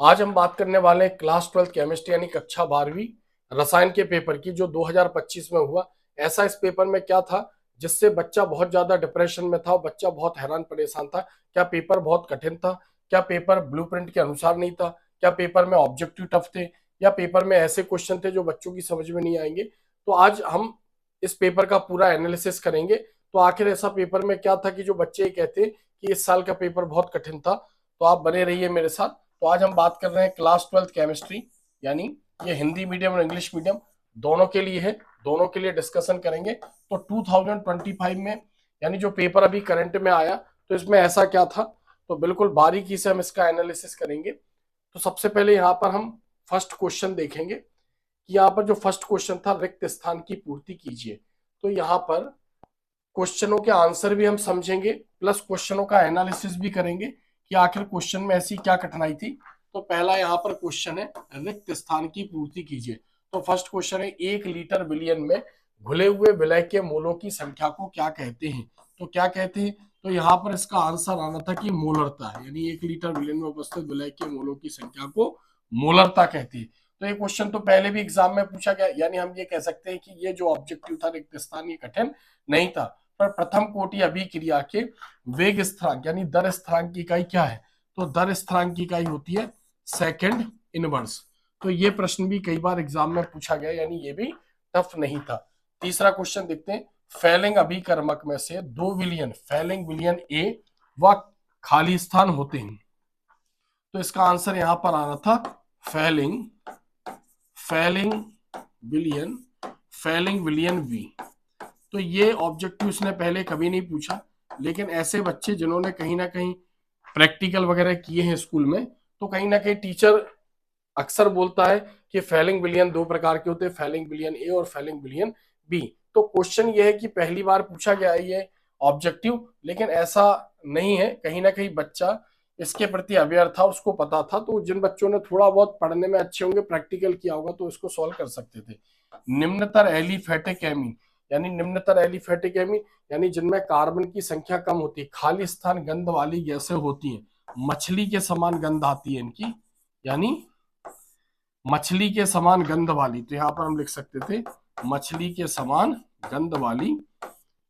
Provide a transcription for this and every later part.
आज हम बात करने वाले हैं क्लास 12 केमिस्ट्री यानी कक्षा 12वीं रसायन के पेपर की, जो 2025 में हुआ। ऐसा इस पेपर में क्या था जिससे बच्चा बहुत ज्यादा डिप्रेशन में था और बच्चा बहुत हैरान परेशान था। क्या पेपर बहुत कठिन था? क्या पेपर ब्लूप्रिंट के अनुसार नहीं था? क्या पेपर में ऑब्जेक्टिव टफ थे? या पेपर में ऐसे क्वेश्चन थे जो बच्चों की समझ में नहीं आएंगे? तो आज हम इस पेपर का पूरा एनालिसिस करेंगे। तो आखिर ऐसा पेपर में क्या था कि जो बच्चे कहते कि इस साल का पेपर बहुत कठिन था? तो आप बने रहिए मेरे साथ। तो आज हम बात कर रहे हैं क्लास 12 केमिस्ट्री, यानी ये हिंदी मीडियम और इंग्लिश मीडियम दोनों के लिए है। दोनों के लिए डिस्कशन करेंगे। तो 2025 में यानी जो पेपर अभी करंट में आया, तो इसमें ऐसा क्या था, तो बिल्कुल बारीकी से हम इसका एनालिसिस करेंगे। तो सबसे पहले यहाँ पर हम फर्स्ट क्वेश्चन देखेंगे कि यहाँ पर जो फर्स्ट क्वेश्चन था, रिक्त स्थान की पूर्ति कीजिए। तो यहाँ पर क्वेश्चनों के आंसर भी हम समझेंगे, प्लस क्वेश्चनों का एनालिसिस भी करेंगे कि आखिर क्वेश्चन में ऐसी क्या कठिनाई थी। तो पहला यहाँ पर क्वेश्चन है, रिक्त स्थान की पूर्ति कीजिए। तो फर्स्ट क्वेश्चन है, 1 लीटर विलयन में घुले हुए विलय के मोलों की संख्या को क्या कहते हैं? तो क्या कहते हैं? तो यहाँ पर इसका आंसर आना था कि मोलरता है, यानी 1 लीटर विलयन में उपस्थित विलय के मोलों की संख्या को मोलरता कहती है। तो ये क्वेश्चन तो पहले भी एग्जाम में पूछा गया, यानी हम ये कह सकते हैं कि ये जो ऑब्जेक्टिव था रिक्त स्थान, ये कठिन नहीं था। पर प्रथम कोटि अभिक्रिया के वेग स्थिरांक यानी दर स्थिरांक की इकाई क्या है? तो दर स्थिरांक की इकाई होती है सेकंड इनवर्स। तो ये प्रश्न भी कई बार एग्जाम में पूछा गया, यानी ये भी टफ नहीं था। तीसरा क्वेश्चन देखते हैं, फैलिंग अभिकर्मक में से 2 विलियन फैलिंग विलियन ए व खाली स्थान होते हैं। तो इसका आंसर यहां पर आना था फैलिंग फैलिंग विलियन फैलिंग विलियन बी। तो ये ऑब्जेक्टिव उसने पहले कभी नहीं पूछा, लेकिन ऐसे बच्चे जिन्होंने कहीं ना कहीं प्रैक्टिकल वगैरह किए हैं स्कूल में, तो कहीं ना कहीं टीचर अक्सर बोलता है कि फैलिंग बिलियन 2 प्रकार के होते हैं, फैलिंग बिलियन ए और फैलिंग बिलियन बी। तो क्वेश्चन ये है कि पहली बार पूछा गया है ये ऑब्जेक्टिव, लेकिन ऐसा नहीं है, कहीं ना कहीं बच्चा इसके प्रति अवेयर था, उसको पता था। तो जिन बच्चों ने थोड़ा बहुत पढ़ने में अच्छे होंगे, प्रैक्टिकल किया होगा, तो इसको सॉल्व कर सकते थे। निम्नतर एलिफेटिक एमीन यानी निम्नतर एलिफेटिक एमीन यानी जिनमें कार्बन की संख्या कम होती है, खाली स्थान गंध वाली गैसें होती हैं, मछली के समान गंध आती है इनकी, यानी मछली के समान गंध वाली। तो यहां पर हम लिख सकते थे मछली के समान गंध वाली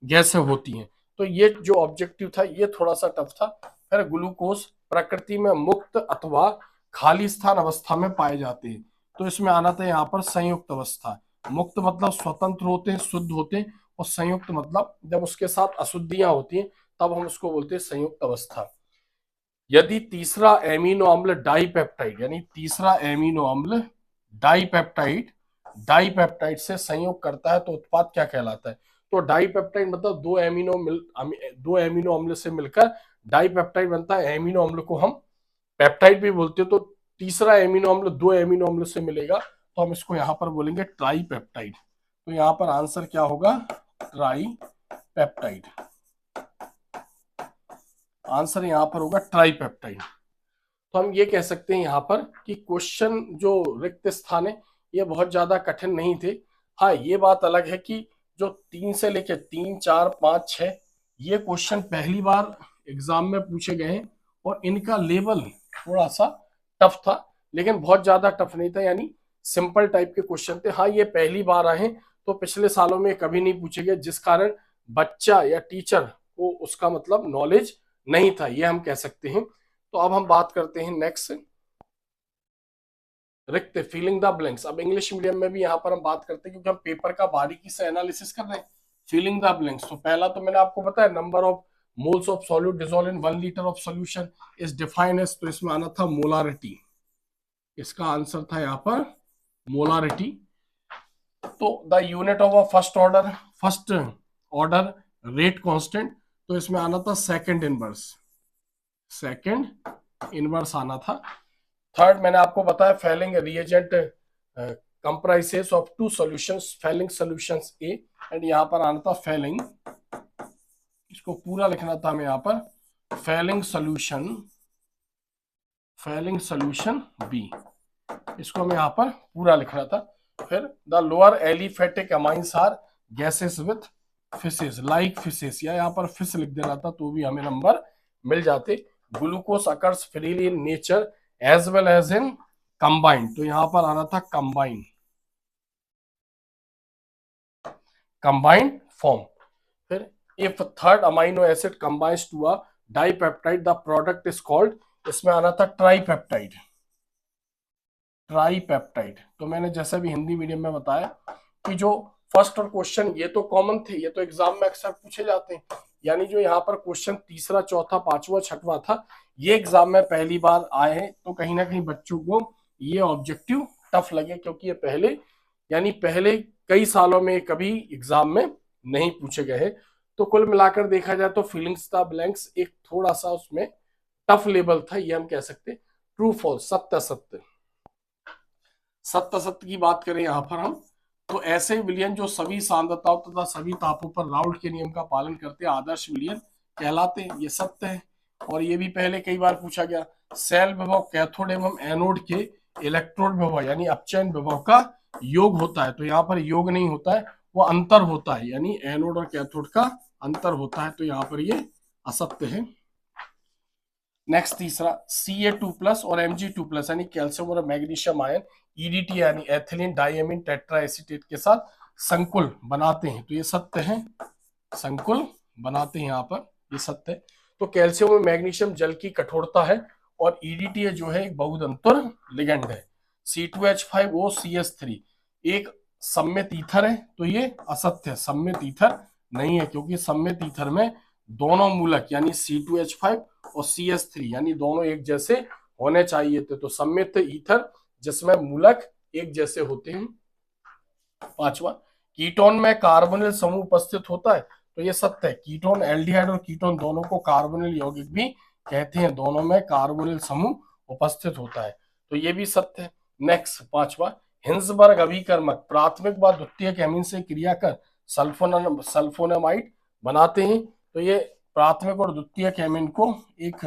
गैसें होती हैं। तो ये जो ऑब्जेक्टिव था ये थोड़ा सा टफ था। फिर ग्लूकोज प्रकृति में मुक्त अथवा खाली स्थान अवस्था में पाए जाते हैं। तो इसमें आना था यहाँ पर संयुक्त अवस्था। मुक्त मतलब स्वतंत्र होते हैं, शुद्ध होते हैं, और संयुक्त मतलब जब उसके साथ अशुद्धियां होती हैं तब हम उसको बोलते हैं संयुक्त अवस्था। यदि तीसरा एमिनो अम्ल डाइपेप्टाइड यानी तीसरा एमिनो अम्ल डाइपेप्टाइड डाइपेप्टाइड से संयोग करता है तो उत्पाद क्या कहलाता है? तो डाइपेप्टाइड मतलब दो एमिनो अम्ल से मिलकर डाइपेप्टाइड बनता है। एमिनो अम्ल को हम पेप्टाइड भी बोलते हैं। तो तीसरा एमिनो अम्ल 2 एमिनो अम्ल से मिलेगा तो हम इसको यहां पर बोलेंगे ट्राइपेप्टाइड। तो यहां पर आंसर क्या होगा? ट्राइपेप्टाइड। आंसर यहां पर होगा ट्राइपेप्टाइड। तो हम ये कह सकते हैं यहाँ पर कि क्वेश्चन जो रिक्त स्थान है ये बहुत ज्यादा कठिन नहीं थे। हाँ, ये बात अलग है कि जो 3 से लेकर 3, 4, 5, 6 ये क्वेश्चन पहली बार एग्जाम में पूछे गए हैं और इनका लेवल थोड़ा सा टफ था, लेकिन बहुत ज्यादा टफ नहीं था, यानी सिंपल टाइप के क्वेश्चन थे। हाँ, ये पहली बार आए हैं, तो पिछले सालों में कभी नहीं पूछे गए, जिस कारण बच्चा या टीचर को उसका मतलब नॉलेज नहीं था, ये हम कह सकते हैं। तो अब हम बात करते हैं नेक्स्ट, रिक्त फिलिंग द ब्लैंक्स। अब इंग्लिश मीडियम में भी यहाँ पर हम बात करते हैं, क्योंकि हम पेपर का बारीकी से एनालिसिस कर रहे हैं। फिलिंग द ब्लैंक्स, तो पहला तो मैंने आपको बताया, number of moles of solute dissolve in 1 litre of solution is defined as. तो इसमें आना था मोलारिटी, इसका आंसर था यहाँ पर मोलारिटी। तो the unit of a first order rate constant, तो इसमें आना था सेकंड इनवर्स आना था। थर्ड मैंने आपको बताया, falling reagent comprises of 2 solutions, falling solutions A, and यहां पर आना था फैलिंग, इसको पूरा लिखना था हमें यहां पर फैलिंग सॉल्यूशन बी, इसको हमें यहां पर पूरा लिखना था। फिर the lower aliphatic amines are gases with fishes like fishes, या यहाँ पर फिश लिख देना था तो भी हमें नंबर मिल जाते। Glucose occurs freely in nature as well as in combined, तो यहां पर आना था कंबाइंड फॉर्म। फिर if third amino acid combines to a dipeptide the product is called, इसमें आना था ट्राइपेप्टाइड। तो मैंने जैसे भी हिंदी मीडियम में बताया कि जो फर्स्ट और क्वेश्चन ये तो कॉमन थे, ये तो एग्जाम में अक्सर पूछे जाते हैं, यानी जो यहाँ पर क्वेश्चन तीसरा चौथा पांचवा छठवां था ये एग्जाम में पहली बार आए हैं, तो कहीं ना कहीं बच्चों को ये ऑब्जेक्टिव टफ लगे, क्योंकि ये पहले कई सालों में कभी एग्जाम में नहीं पूछे गए हैं। तो कुल मिलाकर देखा जाए तो फीलिंग्स द ब्लैंक्स एक थोड़ा सा उसमें टफ लेवल था, ये हम कह सकते। ट्रू फॉल्स, सत्य असत्य। सत्य असत्य की बात करें यहां पर हम, तो ऐसे विलयन जो सभी सांद्रताओं तथा सभी तापों पर राउल्ट के नियम का पालन करते हैं आदर्श विलयन कहलाते हैं, ये सत्य है। और ये भी पहले कई बार पूछा गया। सेल विभव कैथोड एवं एनोड के इलेक्ट्रोड विभव यानी अपचयन विभव का योग होता है, तो यहाँ पर योग नहीं होता है, वो अंतर होता है, यानी एनोड और कैथोड का अंतर होता है, तो यहाँ पर ये असत्य है। नेक्स्ट तीसरा, Ca2+ और Mg2+ यानी कैल्शियम और मैग्नीशियम आयन ईडीटी यानी एथिलीन डाइएमीन टेट्रा एसीटेट के साथ संकुल बनाते हैं, तो ये सत्य है, संकुल बनाते हैं यहाँ पर, ये सत्य है। तो कैल्शियम और मैग्नीशियम जल की कठोरता है, और ईडीटी जो है एक बहुधंतुर लिगेंड है। C2H5OCS3 एक सम्मित ईथर है, तो ये असत्य है, सम्मित ईथर नहीं है, क्योंकि सम्मित ईथर में दोनों मूलक यानी C2H5 और CS3 यानी दोनों एक जैसे होने चाहिए थे, तो सम्मित ईथर जिसमें मूलक एक जैसे होते हैं। पांचवा, कीटोन में कार्बोनिल समूह उपस्थित होता है, तो ये सत्य है, कीटोन एल्डिहाइड और कीटोन दोनों को कार्बोनिल यौगिक भी कहते हैं, दोनों में कार्बोनिल समूह उपस्थित होता है, तो ये भी सत्य है। नेक्स्ट पांचवा, हिंसबर्ग अभिकर्मक प्राथमिक व द्वितीयक एमीन से क्रिया कर सल्फोनामाइड बनाते हैं, तो ये प्राथमिक और द्वितीयक एमीन को एक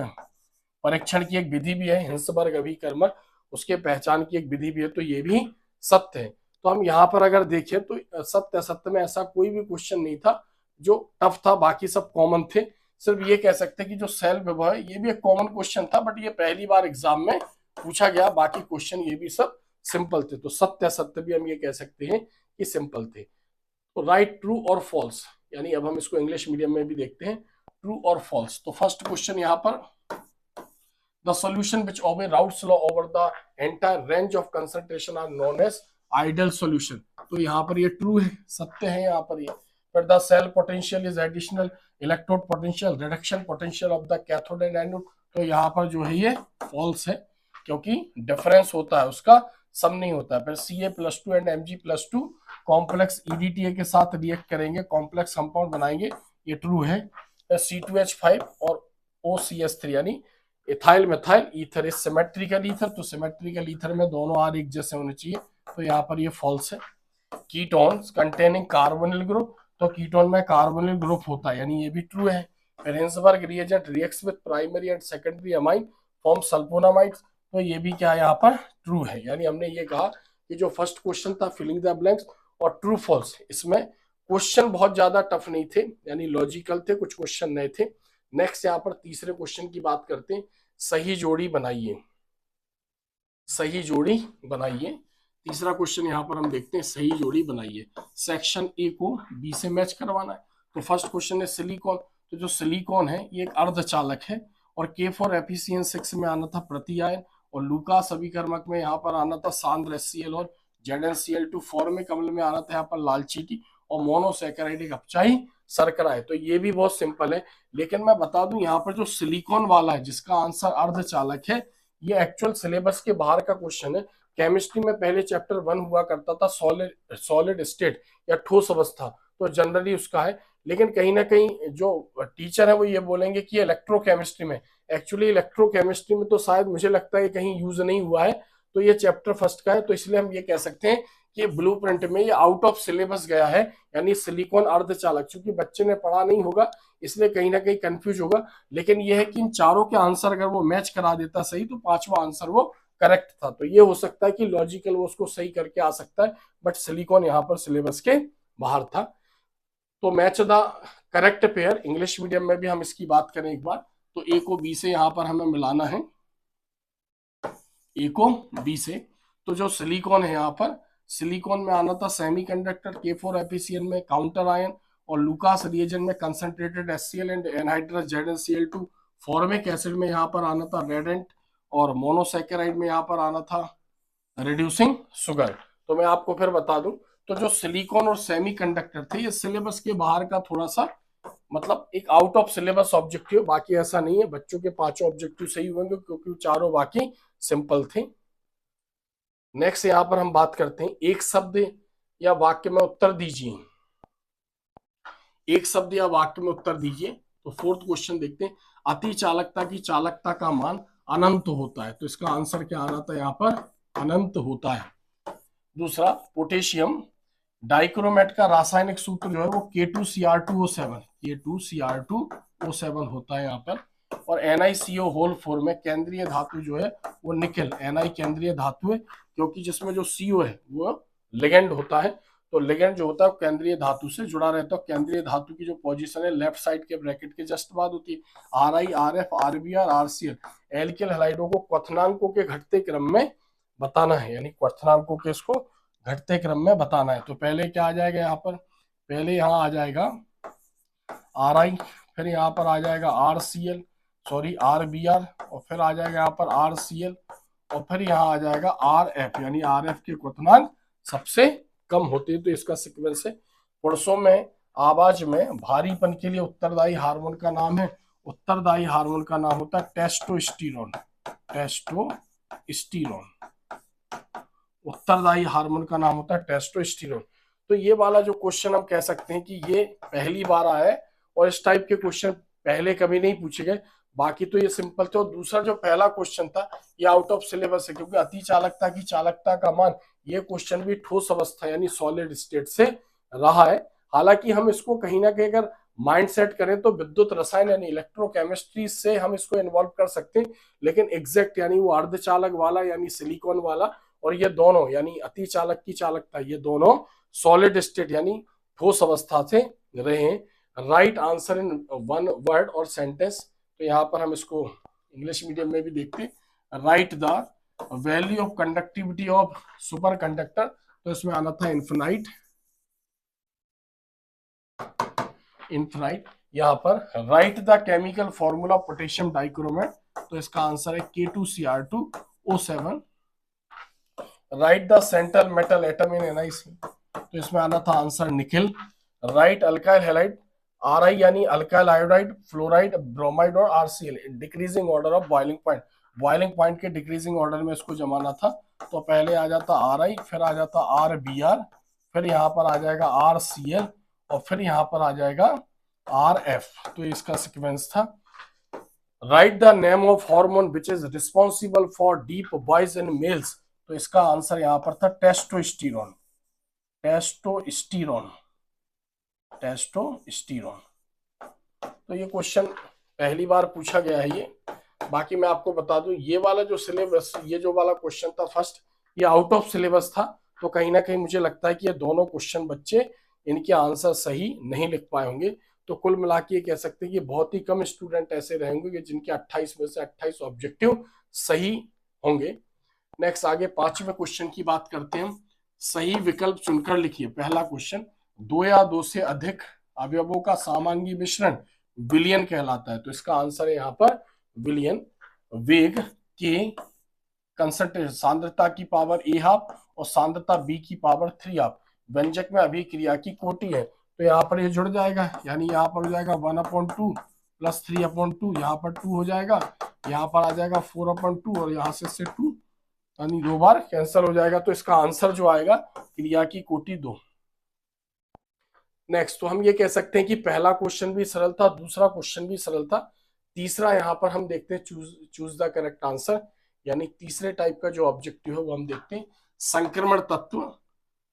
परीक्षण की एक विधि भी है, हिंसबर्ग अभिकर्मक, उसके पहचान की एक विधि भी है, तो ये भी सत्य है। तो हम यहाँ पर अगर देखें तो सत्य असत्य में ऐसा कोई भी क्वेश्चन नहीं था जो टफ था, बाकी सब कॉमन थे। सिर्फ ये कह सकते हैं कि जो सेल विभव है ये भी एक कॉमन क्वेश्चन था, बट ये पहली बार एग्जाम में पूछा गया, बाकी क्वेश्चन ये भी सब सिंपल थे, तो सत्य असत्य भी हम ये कह सकते हैं कि सिंपल थे। तो राइट, ट्रू और फॉल्स, यानी अब हम इसको इंग्लिश मीडियम में भी देखते हैं, ट्रू और फॉल्स। तो फर्स्ट क्वेश्चन यहाँ पर, the solution which obey Raoult's law over the entire range of concentration are known as ideal solution, तो यहाँ पर ये ट्रू है, सत्य है यहाँ पर ये। फिर the cell potential is additional electrode potential reduction potential of the cathode and anode, तो यहाँ पर जो है ये फॉल्स है, क्योंकि डिफरेंस होता है उसका, सम नहीं होता है। फिर Ca+2 and Mg+2 complex EDTA के साथ रिएक्ट करेंगे, कॉम्प्लेक्स कंपाउंड बनाएंगे, ये ट्रू है। C2H5 और OCS3 यानी ethyl methyl ether is symmetrical ether, तो सिमेट्रिकल ईथर में दोनों आर एक जैसे होने चाहिए, तो यहाँ पर ये फॉल्स है। कीटोन्स कंटेनिंग कार्बोनिल ग्रुप, तो कीटोन में कार्बोनिल ग्रुप होता है, यानी ये भी ट्रू है। फिर Hinsberg reagent reacts with primary and secondary amine form sulphonamides, तो ये भी क्या यहाँ पर ट्रू है। यानी हमने ये कहा कि जो फर्स्ट क्वेश्चन था फिलिंग द ब्लैंक्स और ट्रू फॉल्स, इसमें क्वेश्चन बहुत ज्यादा टफ नहीं थे, यानी लॉजिकल थे, कुछ क्वेश्चन नए थे। नेक्स्ट यहाँ पर तीसरे क्वेश्चन की बात करते हैं, सही जोड़ी बनाइए, सही जोड़ी बनाइए। तीसरा क्वेश्चन यहाँ पर हम देखते हैं, सही जोड़ी बनाइए। सेक्शन ए को बी से मैच करवाना है। तो फर्स्ट क्वेश्चन है सिलिकॉन, तो जो सिलिकॉन है ये एक अर्धचालक है, और K4FeCN6 में आना था प्रति आयन, और लूकास अभिकर्मक में यहाँ पर आना था सांद्र HCl और ZnCl2, फॉर्मिक अम्ल में आना था यहाँ पर लाल चीटी, और मोनोसैकेराइड एक अपचाई शर्करा है, तो ये भी बहुत सिंपल है। लेकिन मैं बता दूं यहाँ पर जो सिलिकॉन वाला है जिसका आंसर अर्धचालक है, ये एक्चुअल सिलेबस के बाहर का क्वेश्चन है। केमिस्ट्री में पहले चैप्टर 1 हुआ करता था सॉलिड स्टेट या ठोस अवस्था, तो जनरली उसका है। लेकिन कहीं ना कहीं जो टीचर है वो ये बोलेंगे कि इलेक्ट्रोकेमिस्ट्री में, एक्चुअली इलेक्ट्रोकेमिस्ट्री में तो शायद मुझे लगता है कहीं यूज नहीं हुआ है, तो ये चैप्टर फर्स्ट का है, तो इसलिए हम ये कह सकते हैं कि ब्लूप्रिंट में ये आउट ऑफ सिलेबस गया है, यानी सिलिकॉन अर्धचालक। चूंकि बच्चे ने पढ़ा नहीं होगा इसलिए कहीं ना कहीं कंफ्यूज होगा, लेकिन ये है कि इन चारों के आंसर अगर वो मैच करा देता सही तो पांचवा आंसर वो करेक्ट था, तो ये हो सकता है कि लॉजिकल वो उसको सही करके आ सकता है, बट सिलिकॉन यहाँ पर सिलेबस के बाहर था। तो match the correct pair, English medium में भी हम इसकी बात करें एक बार, तो ए को बी से यहाँ पर हमें मिलाना है। ए को बी से। तो जो सिलिकॉन है यहाँ पर, सिलिकॉन में आना था सेमीकंडक्टर, K4 FeCl में काउंटर आयन, और लुकास रिएजेंट में concentrated HCl and anhydrous ZnCl2। Formic acid में यहाँ पर आना था रेडेंट, और मोनोसैकेराइड में यहाँ पर आना था रिड्यूसिंग शुगर। तो मैं आपको फिर बता दूं, तो जो सिलिकॉन और सेमीकंडक्टर थे ये सिलेबस के बाहर का थोड़ा सा, मतलब एक आउट ऑफ सिलेबस ऑब्जेक्टिव, बाकी ऐसा नहीं है। बच्चों के पांचों ऑब्जेक्टिव सही होंगे क्योंकि चारों बाकी सिंपल थे। नेक्स्ट यहाँ पर हम बात करते हैं, एक शब्द या वाक्य में उत्तर दीजिए। एक शब्द या वाक्य में उत्तर दीजिए। तो फोर्थ क्वेश्चन देखते हैं, अति चालकता की चालकता का मान अनंत होता है। तो इसका आंसर क्या आ रहा था यहाँ पर, अनंत होता है। दूसरा, पोटेशियम डाइक्रोमेट का रासायनिक सूत्र जो है वो K2Cr2O7, K2Cr2O7 होता है यहाँ पर। और NiCO4 में केंद्रीय धातु जो है वो निकेल, Ni केंद्रीय धातु है, क्योंकि जिसमें जो CO है वो लिगेंड होता है। तो लिगेंड जो होता है केंद्रीय धातु से जुड़ा रहता है। केंद्रीय धातु की जो पोजीशन है लेफ्ट साइड के ब्रैकेट के जस्ट बाद होती है। Ri, Rf, Rbr, Rcl alkyl हैलाइडों को क्वथनांकों के घटते क्रम में बताना है, यानी क्वथनांकों के इसको घटते क्रम में बताना है। तो पहले क्या आ जाएगा यहाँ पर, पहले यहाँ आ जाएगा Ri, फिर यहाँ पर आ जाएगा Rcl, सॉरी Rbr, और फिर आ जाएगा यहाँ पर Rcl, और फिर यहाँ आ जाएगा Rf, यानी Rf के क्वथनांक सबसे कम होते हैं। तो इसका सीक्वेंस है। पुरुषों में आवाज में भारीपन के लिए उत्तरदायी हार्मोन का नाम है, उत्तरदायी हार्मोन का नाम होता है टेस्टोस्टेरोन, टेस्टोस्टेरोन। उत्तरदायी हार्मोन का नाम होता है टेस्टोस्टेरोन। तो ये वाला जो क्वेश्चन हम कह सकते हैं कि ये पहली बार आया है, और इस टाइप के क्वेश्चन पहले कभी नहीं पूछे गए। बाकी तो ये सिंपल थे। और दूसरा जो पहला क्वेश्चन था ये आउट ऑफ सिलेबस है, क्योंकि अति चालकता की चालकता का मान, ये क्वेश्चन भी ठोस अवस्था यानी सॉलिड स्टेट से रहा है। हालांकि हम इसको कहीं ना कहीं अगर माइंड सेट करें तो विद्युत रसायन यानी इलेक्ट्रोकेमिस्ट्री से हम इसको इन्वॉल्व कर सकते हैं, लेकिन एग्जैक्ट यानी वो अर्धचालक वाला यानी सिलिकॉन वाला, और ये दोनों यानी अति चालक की चालकता, ये दोनों सॉलिड स्टेट यानी ठोस अवस्था से रहे हैं। Right answer in one word और सेंटेंस। तो यहाँ पर हम इसको इंग्लिश मीडियम में भी देखते हैं। Right the value of conductivity of super conductor, तो इसमें आना था इन्फिनाइट, इन्फिनाइट। यहाँ पर right the chemical formula potassium dichromate, तो इसका आंसर है K2Cr2O7। Right the central metal atom in NiC, तो इसमें आना था answer nickel. Right alkyl halide Ri यानी अल्काइल आयोडाइड, फ्लोराइड, ब्रोमाइड और Rcl decreasing order of boiling point, boiling point के डिक्रीजिंग ऑर्डर में इसको जमाना था। तो पहले आ जाता Ri, फिर आ जाता Rbr, फिर यहाँ पर आ जाएगा Rcl, और फिर यहाँ पर आ जाएगा Rf। तो इसका सीक्वेंस था। Right the name of hormone which is responsible for deep voice in males, तो इसका आंसर यहाँ पर था टेस्टोस्टेरोन, टेस्टोस्टेरोन, टेस्टोस्टेरोन। तो ये क्वेश्चन पहली बार पूछा गया है ये। बाकी मैं आपको बता दूं, ये वाला जो सिलेबस, ये जो वाला क्वेश्चन था फर्स्ट, ये आउट ऑफ सिलेबस था। तो कहीं ना कहीं मुझे लगता है कि ये दोनों क्वेश्चन बच्चे इनके आंसर सही नहीं लिख पाए होंगे। तो कुल मिला के ये कह सकते हैं कि बहुत ही कम स्टूडेंट ऐसे रहेंगे जिनके 28 में से 28 ऑब्जेक्टिव सही होंगे। नेक्स्ट आगे पांचवें क्वेश्चन की बात करते हैं। सही विकल्प चुनकर लिखिए। पहला क्वेश्चन, दो या दो से अधिक अवयवों का सामांगी मिश्रण विलयन कहलाता है। तो इसका आंसर है यहाँ पर विलयन। वेग के कंसंट्रेशन, सांद्रता की पावर A½ और सांद्रता B की पावर 3½ व्यंजक में अभिक्रिया की कोटि है। तो यहाँ पर ये जुड़ जाएगा, यानी यहाँ पर हो जाएगा 1/2 प्लस 3/2, यहाँ पर 2 हो जाएगा, यहाँ पर आ जाएगा 4/2, और यहाँ से 2, यानी 2 बार कैंसिल हो जाएगा। तो इसका आंसर जो आएगा क्रिया की कोटि 2। नेक्स्ट, तो हम ये कह सकते हैं कि पहला क्वेश्चन भी सरल था, दूसरा क्वेश्चन भी सरल था। तीसरा यहाँ पर हम देखते हैं चूज द करेक्ट आंसर, यानी तीसरे टाइप का जो ऑब्जेक्टिव है वो हम देखते हैं। संक्रमण तत्व,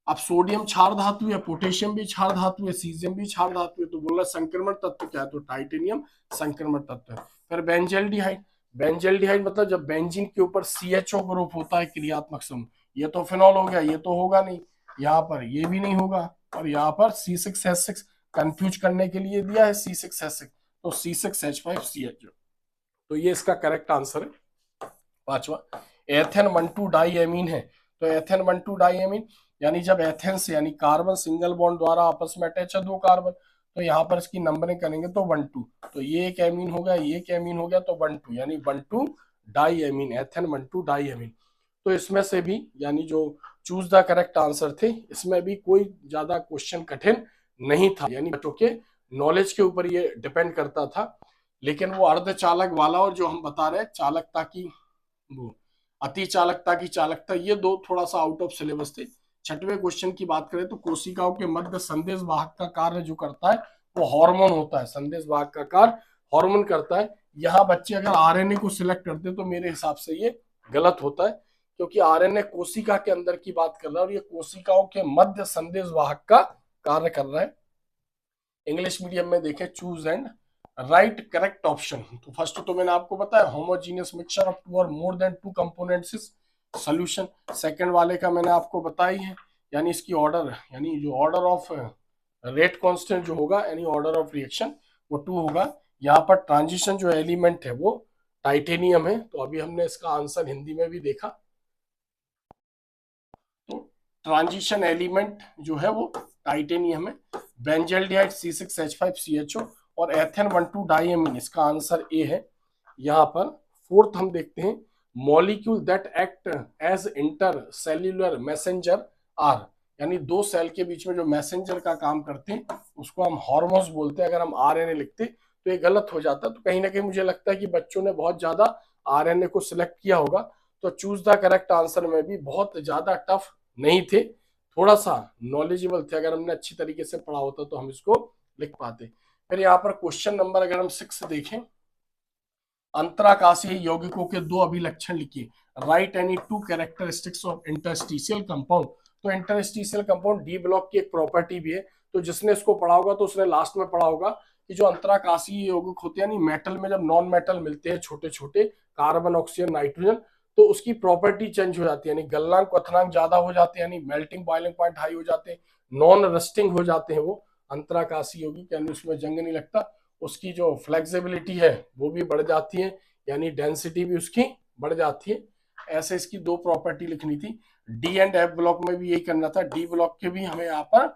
अब सोडियम क्षार धातु है, पोटेशियम भी क्षार धातु है, सीजियम भी क्षार धातु है, तो बोला संक्रमण तत्व क्या है, तो टाइटेनियम संक्रमण तत्व है। फिर बेंजल्डिहाइड, बेंजल्डिहाइड मतलब जब बेंजीन के ऊपर CHO ग्रुप होता है क्रियात्मक समूह, ये तो फिनॉल हो गया, ये तो होगा नहीं, यहाँ पर ये भी नहीं होगा, और यहाँ पर C6H6 कंफ्यूज करने के लिए दिया है C6H6, तो C6H5CHO। तो ये इसका करेक्ट आंसर है। पांचवा, एथेन 1,2 डाई एमीन है। तो एथेन 1,2 डाई एमीन यानी जब एथेन से यानी कार्बन सिंगल बॉन्ड द्वारा आपस में अटैच है 2 कार्बन, तो यहाँ पर इसकी नंबरिंग करेंगे तो 1,2, तो ये एक एमीन हो गया, ये एक एमीन हो गया, तो 1,2 यानी 1,2 di amine, ethane 1,2 di amine. तो इसमें से भी यानी जो चूज द करेक्ट आंसर थे, इसमें भी कोई ज्यादा क्वेश्चन कठिन नहीं था, यानी बच्चों के नॉलेज के ऊपर ये डिपेंड करता था। लेकिन वो अर्धचालक वाला और जो हम बता रहे हैं चालकता की, वो अति चालकता की चालकता, ये दो थोड़ा सा आउट ऑफ सिलेबस थे। छठवें क्वेश्चन की बात करें तो कोशिकाओं के मध्य संदेश वाहक का कार्य जो करता है वो हार्मोन होता है, संदेश वाहक का कार्य हार्मोन करता है। यहाँ बच्चे अगर आरएनए को सिलेक्ट करते तो मेरे हिसाब से ये गलत होता है, क्योंकि आरएनए कोशिका के अंदर की बात कर रहा है और ये कोशिकाओं के मध्य संदेश वाहक का कार्य कर रहा है। इंग्लिश मीडियम में देखें, choose and right correct option. तो फर्स्ट तो मैंने आपको बताया होमोजीनियस मिक्सचर ऑफ 2 और more than 2 components is solution. Second वाले का मैंने आपको बताई है, यानी इसकी ऑर्डर, यानी जो ऑर्डर ऑफ रेट कांस्टेंट जो होगा, यानी ऑर्डर ऑफ रिएक्शन वो 2 होगा। यहाँ पर ट्रांजिशन जो एलिमेंट है वो टाइटेनियम है, तो अभी हमने इसका आंसर हिंदी में भी देखा। तो ट्रांजिशन एलिमेंट जो है वो टाइटेनियम है। बेंजल्डिहाइड C6H5CHO और एथेन 1,2 डाइएमीन, इसका आंसर ए है। यहाँ पर फोर्थ हम देखते हैं, molecule that act as intercellular messenger are, यानी दो सेल के बीच में जो मैसेंजर का काम करते हैं उसको हम हार्मोन्स बोलते हैं। अगर हम आरएनए लिखते तो ये गलत हो जाता, तो कहीं ना कहीं मुझे लगता है कि बच्चों ने बहुत ज्यादा आरएनए को सिलेक्ट किया होगा। तो चूज द करेक्ट आंसर में भी बहुत ज्यादा टफ नहीं थे, थोड़ा सा नॉलेजेबल थे। अगर हमने अच्छी तरीके से पढ़ा होता तो हम इसको लिख पाते। फिर यहाँ पर क्वेश्चन नंबर अगर हम 6 देखें, अंतराकाशीय यौगिकों के 2 अभिलक्षण लिखिए, right any 2 characteristics of interstitial compound. तो इंटरस्टिशियल कंपाउंड डी ब्लॉक की एक प्रॉपर्टी भी है, तो जिसने इसको पढ़ा होगा तो उसने लास्ट में पढ़ा होगा कि जो अंतराकाशीय यौगिक होते हैं, यानी मेटल में जब नॉन मेटल मिलते हैं छोटे छोटे, कार्बन ऑक्सीजन नाइट्रोजन, तो उसकी प्रॉपर्टी चेंज हो जाती है, यानी गलनांक क्वथनांक ज्यादा हो जाते हैं, यानी मेल्टिंग बॉइलिंग पॉइंट हाई हो जाते हैं, नॉन रस्टिंग हो जाते हैं वो अंतराकाशीय यौगिक, यानी उसमें जंग नहीं लगता। उसकी जो फ्लेक्सिबिलिटी है वो भी बढ़ जाती है, यानी डेंसिटी भी उसकी बढ़ जाती है। ऐसे इसकी 2 प्रॉपर्टी लिखनी थी। डी एंड एफ ब्लॉक में भी यही करना था, डी ब्लॉक के भी हमें यहाँ पर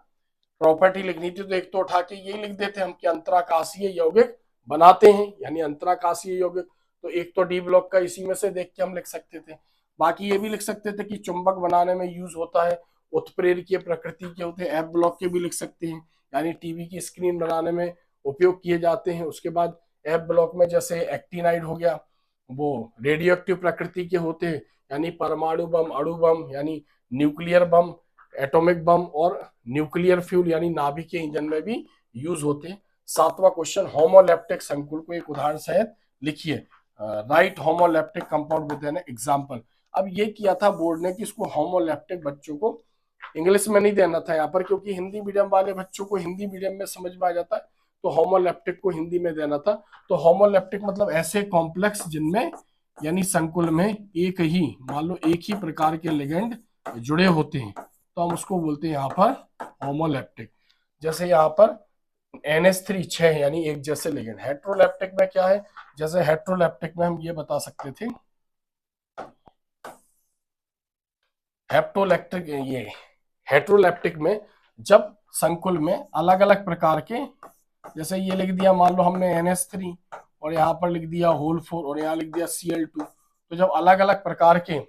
प्रॉपर्टी लिखनी थी, तो एक तो उठा के यही लिख देते हम कि अंतराकाशीय यौगिक बनाते हैं, यानी अंतराकाशीय यौगिक। तो एक तो डी ब्लॉक का इसी में से देख के हम लिख सकते थे। बाकी ये भी लिख सकते थे कि चुंबक बनाने में यूज होता है, उत्प्रेरकीय प्रकृति के होते हैं, एफ ब्लॉक के भी लिख सकते हैं, यानी टीवी की स्क्रीन बनाने में उपयोग किए जाते हैं। उसके बाद एफ ब्लॉक में जैसे एक्टिनाइड हो गया, वो रेडियो एक्टिव प्रकृति के होते हैं, यानी परमाणु बम, अणु बम, यानी न्यूक्लियर बम, एटॉमिक बम और न्यूक्लियर फ्यूल यानी नाभिक के इंजन में भी यूज होते हैं। 7वां क्वेश्चन, होमोलैप्टिक संकुल को एक उदाहरण सहित लिखिए, right homoleptic compound with an example. अब ये किया था बोर्ड ने कि इसको होमोलैप्टिक बच्चों को इंग्लिश में नहीं देना था यहाँ पर, क्योंकि हिंदी मीडियम वाले बच्चों को हिंदी मीडियम में समझ में आ जाता है, तो होमोलैप्टिक को हिंदी में देना था। तो होमोलैप्टिक मतलब ऐसे कॉम्प्लेक्स जिनमें, यानी संकुल में एक ही, मान लो एक ही प्रकार के लिगेंड जुड़े होते हैं, तो हम उसको बोलते हैं यहाँ पर होमोलैप्टिक। जैसे यहाँ पर NH3 6, यानी एक जैसे लिगेंड। हेट्रोलैप्टिक में क्या है, जैसे हेट्रोलैप्टिक में हम ये बता सकते थे, हेप्टोलैक्टिक, ये हेट्रोलैप्टिक में जब संकुल में अलग अलग प्रकार के, जैसे ये लिख दिया मान लो हमने NH3 और यहाँ पर लिख दिया होल 4 और यहाँ लिख दिया Cl2, तो जब अलग अलग प्रकार के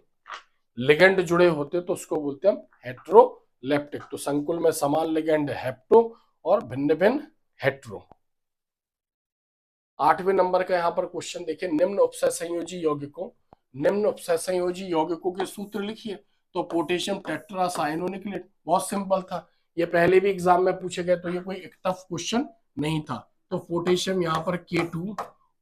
लिगेंड जुड़े होते तो उसको बोलते हैं हम हेट्रोलैप्टिक। तो संकुल में समान लिगेंड हेप्टो और भिन्न भिन्न हेट्रो। 8वें नंबर का यहाँ पर क्वेश्चन देखिए, निम्न उपसय संयोजी यौगिकों, निम्न उपसय संयोजी यौगिकों के सूत्र लिखिए। तो पोटेशियम टेट्रासाइनोनिक्लेट, बहुत सिंपल था, ये पहले भी एग्जाम में पूछे गए, तो ये कोई एक टफ क्वेश्चन नहीं था। तो पोटेशियम यहाँ पर K2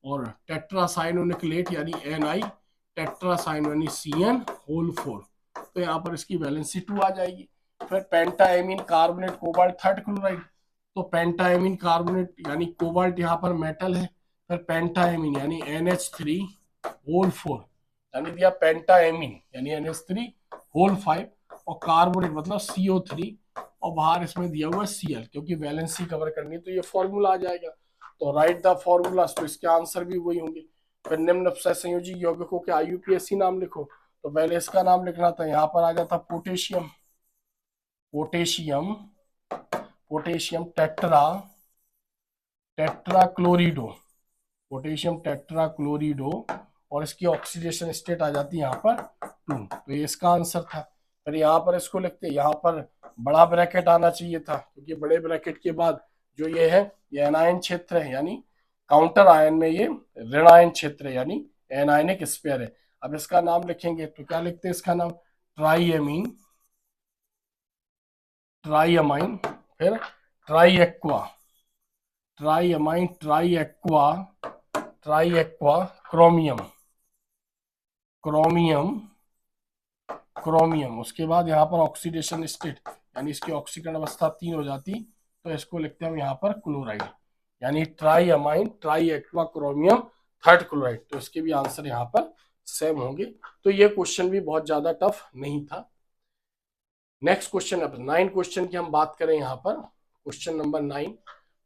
और टेट्रासाइनोनिक्लेट यानी Ni, टेट्रासाइन यानी Cn होल 4, तो यहाँ पर इसकी वैलेंसी 2 आ जाएगी। फिर पेंटाएमीन कार्बोनेट कोबाल्ट थर्ड क्लोराइड, तो पेंटाएमीन कार्बोनेट यानी कोबाल्ट यहाँ पर मेटल है, फिर पेंटाएमीन यानी NH3 होल 4, यानी दिया पेंटाएमीन यानी NH3 होल 5 और कार्बोनेट मतलब CO3 और बाहर इसमें दिया हुआ है Cl, क्योंकि वैलेंसी कवर करनी है, तो ये फॉर्मूला आ जाएगा। तो राइट द फॉर्मूला, तो इसके आंसर भी वही होंगे। फिर निम्न उपसय संयोजी यौगिकों के IUPAC नाम लिखो, तो पहले इसका नाम लिखना था, यहाँ पर आ जाता पोटेशियम, पोटेशियम पोटेशियम टेट्राक्लोरिडो, पोटेशियम टेट्राक्लोरिडो, और इसकी ऑक्सीडेशन स्टेट आ जाती है यहाँ पर 2। तो ये इसका आंसर था। फिर यहाँ पर इसको लिखते, यहाँ पर बड़ा ब्रैकेट आना चाहिए था, क्योंकि बड़े ब्रैकेट के बाद जो ये है ये एनायन क्षेत्र है, यानी काउंटर आयन में ये ऋण आयन क्षेत्र है, यानी एनायनिक स्पेयर है। अब इसका नाम लिखेंगे तो क्या लिखते हैं इसका नाम, ट्राईएमीन, ट्राईअमाइन, फिर ट्राईएक्वा, ट्राईअमाइन, ट्राईएक्वा, ट्राईएक्वा क्रोमियम, क्रोमियम, क्रोमियम। उसके बाद यहाँ पर ऑक्सीडेशन स्टेट, यानी इसकी ऑक्सीकरण अवस्था 3 हो जाती, तो इसको लिखते हैं यहाँ पर क्लोराइड, यानी ट्राईअमाइन, ट्राईएक्वा क्रोमियम, थर्ड क्लोराइड। तो इसके भी आंसर यहाँ पर सेम होंगे। तो ये क्वेश्चन भी बहुत ज्यादा टफ नहीं था। नेक्स्ट क्वेश्चन, अब 9 क्वेश्चन की हम बात करें यहाँ पर, क्वेश्चन नंबर 9।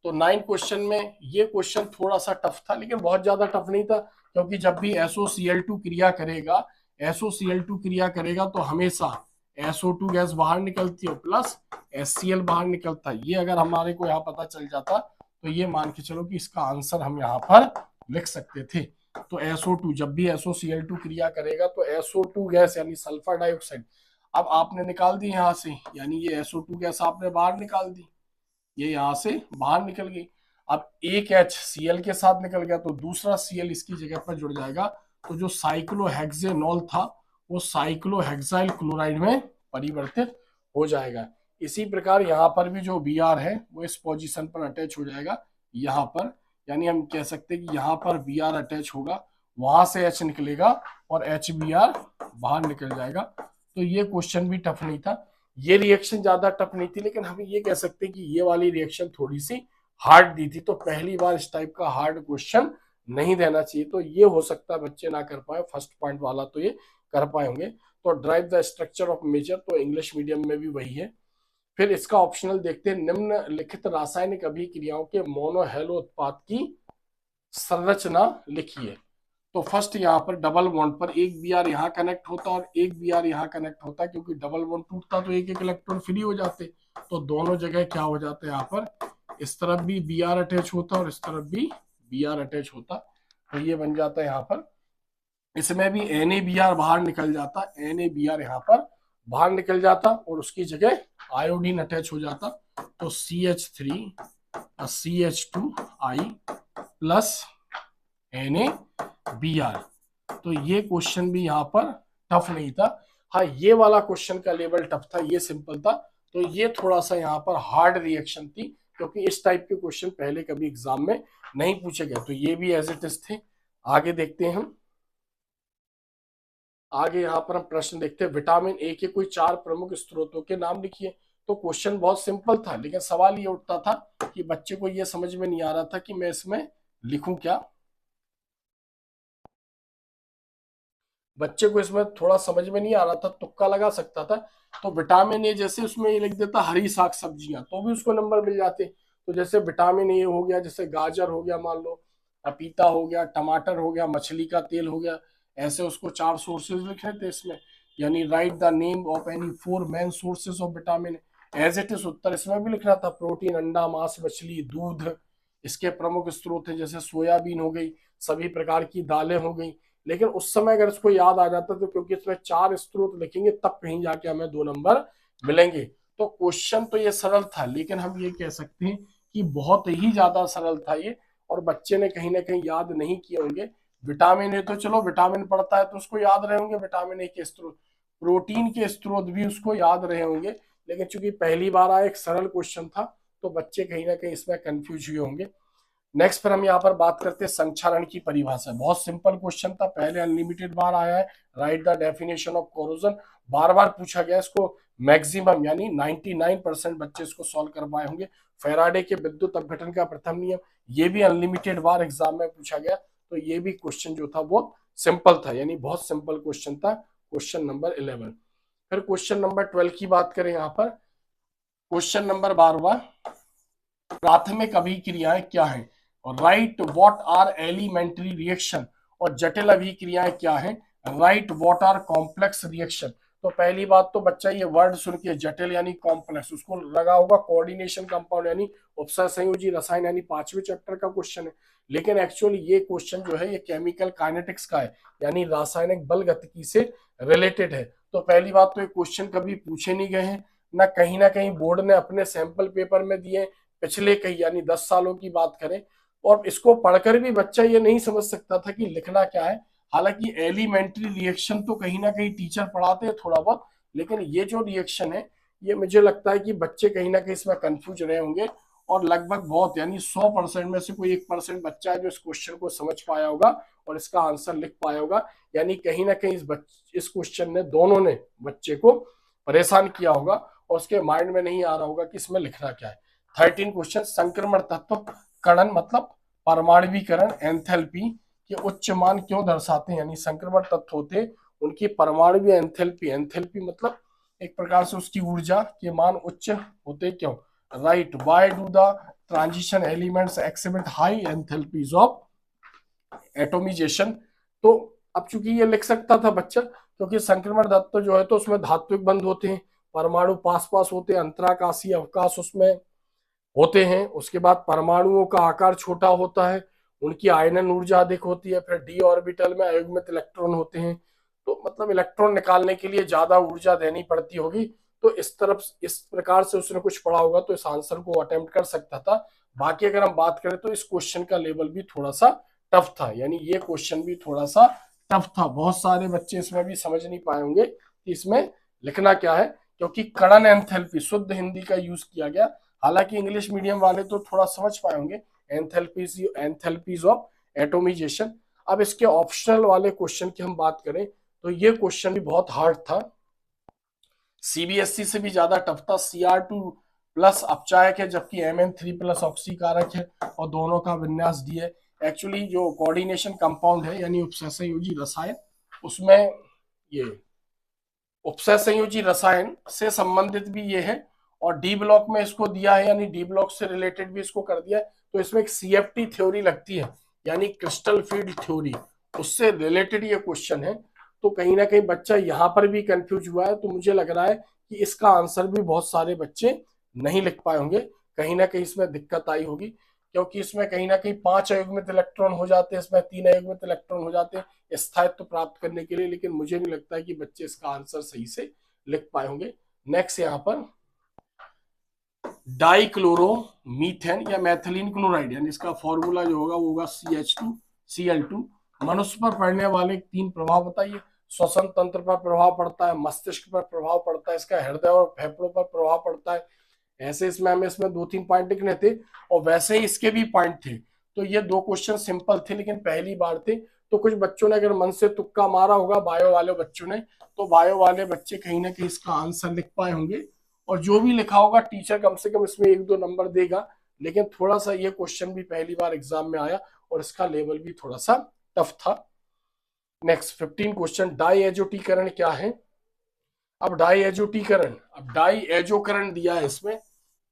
तो 9 क्वेश्चन में ये क्वेश्चन थोड़ा सा टफ था, लेकिन बहुत ज्यादा टफ नहीं था, क्योंकि जब भी SOCl2 क्रिया करेगा, SOCl2 क्रिया करेगा तो हमेशा SO2 गैस बाहर निकलती है प्लस HCl बाहर निकलता है। ये अगर हमारे को यहाँ पता चल जाता तो ये मान के चलो कि इसका आंसर हम यहाँ पर लिख सकते थे। तो SO2, जब भी SOCl2 क्रिया करेगा तो SO2 गैस यानी सल्फर डाइऑक्साइड, अब आपने निकाल दी यहाँ से, यानी ये SO2 गैस आपने बाहर निकाल दी, ये यहाँ से बाहर निकल गई। अब एक HCl के साथ निकल गया तो दूसरा Cl इसकी जगह पर जुड़ जाएगा, तो जो साइक्लोहेक्सेनॉल था वो साइक्लोहेक्साइल क्लोराइड में परिवर्तित हो जाएगा। इसी प्रकार यहाँ पर भी जो Br है वो इस पोजीशन पर अटैच हो जाएगा यहाँ पर, यानी हम कह सकते हैं कि यहाँ पर Br अटैच होगा, वहां से H निकलेगा और HBr बाहर निकल जाएगा। तो ये क्वेश्चन भी टफ नहीं था, ये रिएक्शन ज्यादा टफ नहीं थी, लेकिन हम ये कह सकते हैं कि ये वाली रिएक्शन थोड़ी सी हार्ड दी थी। तो पहली बार इस टाइप का हार्ड क्वेश्चन नहीं देना चाहिए, तो ये हो सकता है बच्चे ना कर पाए, फर्स्ट पॉइंट वाला तो ये कर पाए होंगे। तो drive the structure of major, तो इंग्लिश मीडियम में भी वही है। फिर इसका ऑप्शनल देखते हैं, निम्नलिखित रासायनिक अभिक्रियाओं के मोनोहेलो उत्पाद की संरचना लिखिए। तो फर्स्ट यहाँ पर डबल बॉन्ड पर एक Br यहाँ कनेक्ट होता और एक Br यहाँ कनेक्ट होता, क्योंकि डबल बॉन्ड टूटता तो एक एक इलेक्ट्रॉन फ्री हो जाते, तो दोनों जगह क्या हो जाता है, यहाँ पर इस तरफ भी Br अटैच होता और इस तरफ भी Br अटैच होता। तो ये बन जाता है यहाँ पर, इसमें भी NaBr बाहर निकल जाता, NaBr यहाँ पर बाहर निकल जाता और उसकी जगह आयोडीन अटैच हो जाता, तो CH3 CH2I प्लस NaBr। तो ये क्वेश्चन भी यहाँ पर टफ नहीं था। हाँ, ये वाला क्वेश्चन का लेवल टफ था, ये सिंपल था। तो ये थोड़ा सा यहाँ पर हार्ड रिएक्शन थी, क्योंकि इस टाइप के क्वेश्चन पहले कभी एग्जाम में नहीं पूछे गए। तो ये भी एज इट इज थे। आगे देखते हैं हम, आगे यहाँ पर हम प्रश्न देखते हैं, विटामिन ए के कोई 4 प्रमुख स्रोतों के नाम लिखिए। तो क्वेश्चन बहुत सिंपल था, लेकिन सवाल ये उठता था कि बच्चे को ये समझ में नहीं आ रहा था कि मैं इसमें लिखूं क्या। बच्चे को इसमें थोड़ा समझ में नहीं आ रहा था, तुक्का लगा सकता था। तो विटामिन ए, जैसे उसमें ये लिख देता हरी साग सब्जियां, तो भी उसको नंबर मिल जाते। तो जैसे विटामिन ए हो गया, जैसे गाजर हो गया, मान लो पपीता हो गया, टमाटर हो गया, मछली का तेल हो गया, ऐसे उसको 4 सोर्सेज लिखे थे इसमें, यानी write the name of any 4 main sources of vitamin. As it is उत्तर इसमें भी लिखना था, प्रोटीन, अंडा, मांस, मछली, दूध इसके प्रमुख स्रोत है, जैसे सोयाबीन हो गई, सभी प्रकार की दालें हो गई। लेकिन उस समय अगर इसको याद आ जाता, तो क्योंकि इसमें 4 स्रोत लिखेंगे तब कहीं जाके हमें 2 नंबर मिलेंगे। तो क्वेश्चन तो ये सरल था, लेकिन हम ये कह सकते हैं कि बहुत ही ज्यादा सरल था ये, और बच्चे ने कहीं ना कहीं याद नहीं किए होंगे। विटामिन ए तो चलो विटामिन पढ़ता है तो उसको याद रहे होंगे विटामिन ए के स्रोत, प्रोटीन के स्रोत भी उसको याद रहे होंगे, लेकिन चूंकि पहली बार आया एक सरल क्वेश्चन था, तो बच्चे कहीं ना कहीं इसमें कंफ्यूज हुए होंगे। नेक्स्ट पर हम यहाँ पर बात करते हैं संक्षारण की परिभाषा। बहुत सिंपल क्वेश्चन था, पहले अनलिमिटेड बार आया है। Write the definition of corrosion, बार बार पूछा गया इसको, मैक्सिमम यानी 99% बच्चे इसको सॉल्व कर पाए होंगे। फैराडे के विद्युत अपघटन का प्रथम नियम, ये भी अनलिमिटेड बार एग्जाम में पूछा गया। तो ये भी क्वेश्चन जो था वो सिंपल था, यानी बहुत सिंपल क्वेश्चन था, क्वेश्चन नंबर 11। फिर क्वेश्चन नंबर 12 की बात करें यहाँ पर, क्वेश्चन नंबर 12, प्राथमिक अभिक्रियाएं क्या है, और right what are elementary reaction, और जटिल अभिक्रियाएं क्या हैं, right what are complex reaction. तो पहली बात तो बच्चा ये वर्ड सुन के जटिल यानी कॉम्प्लेक्स, उसको लगा होगा कोऑर्डिनेशन कंपाउंड यानी उपसर्ग संयोजी रसायन यानी 5वें चैप्टर का क्वेश्चन है। लेकिन एक्चुअली ये क्वेश्चन जो है ये केमिकल काइनेटिक्स का है, यानी रासायनिक बल गतिकी से रिलेटेड है। तो पहली बात तो ये क्वेश्चन कभी पूछे नहीं गए हैं, ना कहीं बोर्ड ने अपने सैंपल पेपर में दिए पिछले कई यानी 10 सालों की बात करें। और इसको पढ़कर भी बच्चा ये नहीं समझ सकता था कि लिखना क्या है। हालांकि एलिमेंट्री रिएक्शन तो कहीं ना कहीं टीचर पढ़ाते हैं थोड़ा बहुत, लेकिन ये जो रिएक्शन है ये मुझे लगता है कि बच्चे कहीं ना कहीं इसमें कंफ्यूज रहे होंगे। और लगभग बहुत यानी 100% में से कोई 1% बच्चा है जो इस क्वेश्चन को समझ पाया होगा और इसका आंसर लिख पाया होगा। यानी कहीं ना कहीं इस क्वेश्चन ने दोनों ने बच्चे को परेशान किया होगा और उसके माइंड में नहीं आ रहा होगा कि इसमें लिखना क्या है। 13 क्वेश्चन, संक्रमण तत्व कणन मतलब परमाणुवीकरण एंथैल्पी के उच्च मान क्यों दर्शाते हैं, यानी संक्रमण तत्व होते उनकी परमाणु एंथैल्पी, एंथैल्पी मतलब एक प्रकार से उसकी ऊर्जा के मान उच्च होते क्यों। Right, why do the transition elements exhibit high enthalpies of atomisation. तो अब चूंकि ये लिख सकता था बच्चा, क्योंकि संक्रमण तत्व जो है तो उसमें धात्विक बंध होते हैं, परमाणु पास पास होते हैं, अंतराकाशीय अवकाश उसमें होते हैं। उसके बाद परमाणुओं का आकार छोटा होता है, उनकी आयनन ऊर्जा अधिक होती है, फिर डी ऑर्बिटल में अयुग्मित इलेक्ट्रॉन होते हैं, तो मतलब इलेक्ट्रॉन निकालने के लिए ज्यादा ऊर्जा देनी पड़ती होगी। तो इस प्रकार से उसने कुछ पढ़ा होगा तो इस आंसर को अटेम्प्ट कर सकता था। बाकी अगर हम बात करें तो इस क्वेश्चन का लेवल भी थोड़ा सा टफ था, यानी ये क्वेश्चन भी थोड़ा सा टफ था। बहुत सारे बच्चे इसमें भी समझ नहीं पाए होंगे कि इसमें लिखना क्या है, क्योंकि कणन एंथैल्पी शुद्ध हिंदी का यूज किया गया। हालांकि इंग्लिश मीडियम वाले तो थोड़ा समझ पाए होंगे एंथैल्पीज ऑफ एटोमिजेशन। अब इसके ऑप्शनल वाले क्वेश्चन की हम बात करें तो ये क्वेश्चन भी बहुत हार्ड था, सीबीएसई से भी ज्यादा टफ था। Cr2 प्लस अपचायक है जबकि Mn3 प्लस ऑक्सीकारक है और दोनों का विन्यास डी है। एक्चुअली जो कोऑर्डिनेशन कंपाउंड है यानी उपसंयोजी रसायन, उसमें ये उपसंयोजी रसायन से संबंधित भी ये है और डी ब्लॉक में इसको दिया है, यानी डी ब्लॉक से रिलेटेड भी इसको कर दिया है। तो इसमें एक सीएफटी थ्योरी लगती है यानी क्रिस्टल फील्ड थ्योरी, उससे रिलेटेड ये क्वेश्चन है। तो कहीं ना कहीं बच्चा यहाँ पर भी कंफ्यूज हुआ है। तो मुझे लग रहा है कि इसका आंसर भी बहुत सारे बच्चे नहीं लिख पाए होंगे, कहीं ना कहीं इसमें दिक्कत आई होगी, क्योंकि इसमें कहीं ना कहीं 5 अयुग्मित इलेक्ट्रॉन हो जाते हैं, इसमें 3 अयुग्मित इलेक्ट्रॉन हो जाते हैं स्थायित्व प्राप्त करने के लिए। लेकिन मुझे नहीं लगता है कि बच्चे इसका आंसर सही से लिख पाए होंगे। नेक्स्ट यहाँ पर डाइक्लोरो मीथेन या मैथिलीन क्लोराइड, यानी इसका फॉर्मूला जो होगा वो होगा CH2Cl2। मनुष्य पर पड़ने वाले 3 प्रभाव बताइए। श्वसन तंत्र पर प्रभाव पड़ता है, मस्तिष्क पर प्रभाव पड़ता है, इसका हृदय और फेफड़ों पर प्रभाव पड़ता है। ऐसे इसमें हमें इसमें 2-3 पॉइंट लिखने थे और वैसे ही इसके भी पॉइंट थे। तो ये 2 क्वेश्चन सिंपल थे लेकिन पहली बार थे, तो कुछ बच्चों ने अगर मन से तुक्का मारा होगा बायो वाले बच्चों ने, तो बायो वाले बच्चे कहीं ना कहीं इसका आंसर लिख पाए होंगे। और जो भी लिखा होगा टीचर कम से कम इसमें 1-2 नंबर देगा। लेकिन थोड़ा सा ये क्वेश्चन भी पहली बार एग्जाम में आया और इसका लेवल भी थोड़ा सा टफ था। नेक्स्ट 15 क्वेश्चन, डाई एजोटीकरण क्या है। अब डाई एजोकरण दिया है, इसमें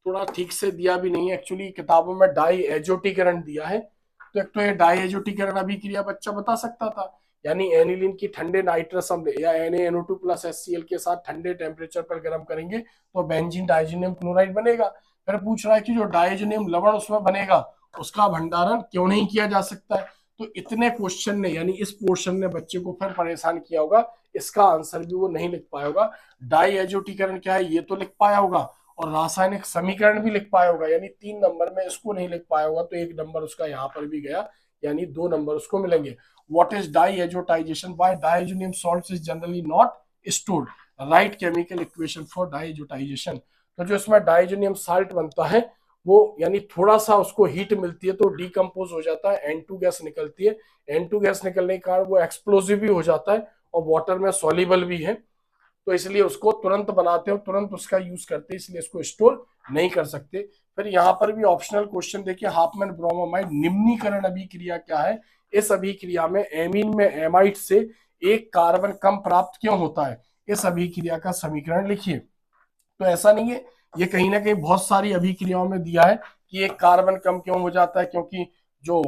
थोड़ा ठीक से दिया भी नहीं है, एक्चुअली किताबों में डाई एजोटीकरण दिया है। तो एक तो ये डाई एजोटीकरण अभिक्रिया बच्चा बता सकता था, यानी एनिलीन की ठंडे नाइट्रस अम्ल या NaNO2 प्लस HCl के साथ ठंडे टेम्परेचर पर गर्म करेंगे तो बेंजीन डाइजेनियम क्लोराइड बनेगा। फिर पूछ रहा है कि जो डाइजेनियम लवण उसमें बनेगा उसका भंडारण क्यों नहीं किया जा सकता है। तो इतने क्वेश्चन ने यानी इस पोर्शन ने बच्चे को फिर परेशान किया होगा, इसका आंसर भी वो नहीं लिख पाया होगा। डाई एजोटीकरण क्या है ये तो लिख पाया होगा और रासायनिक समीकरण भी लिख पाया होगा, यानी 3 नंबर में इसको नहीं लिख पाया होगा तो 1 नंबर उसका यहाँ पर भी गया, यानी 2 नंबर उसको मिलेंगे। What is diazotization? Why diazonium salts is generally not stored? Write chemical equation for diazotization. तो जो इसमें डाइजोनियम साल्ट बनता है वो यानी थोड़ा सा उसको हीट मिलती है तो डिकम्पोज हो जाता है, N2 गैस निकलती है। N2 गैस निकलने के कारण वो एक्सप्लोजिव भी हो जाता है और वाटर में सॉल्युबल भी है, तो इसलिए उसको तुरंत बनाते हैं और तुरंत उसका यूज करते हैं, इसलिए इसको स्टोर नहीं कर सकते। फिर यहाँ पर भी ऑप्शनल क्वेश्चन देखिए, हाफमैन ब्रोमोमाइड निम्नीकरण अभिक्रिया क्या है। इस अभिक्रिया में एमीन में एमाइड से 1 कार्बन कम प्राप्त क्यों होता है, इस अभिक्रिया का समीकरण लिखिए। तो ऐसा नहीं है, ये कहीं ना कहीं बहुत सारी अभिक्रियाओं में दिया है कि 1 कार्बन कम क्यों हो जाता है, क्योंकि जो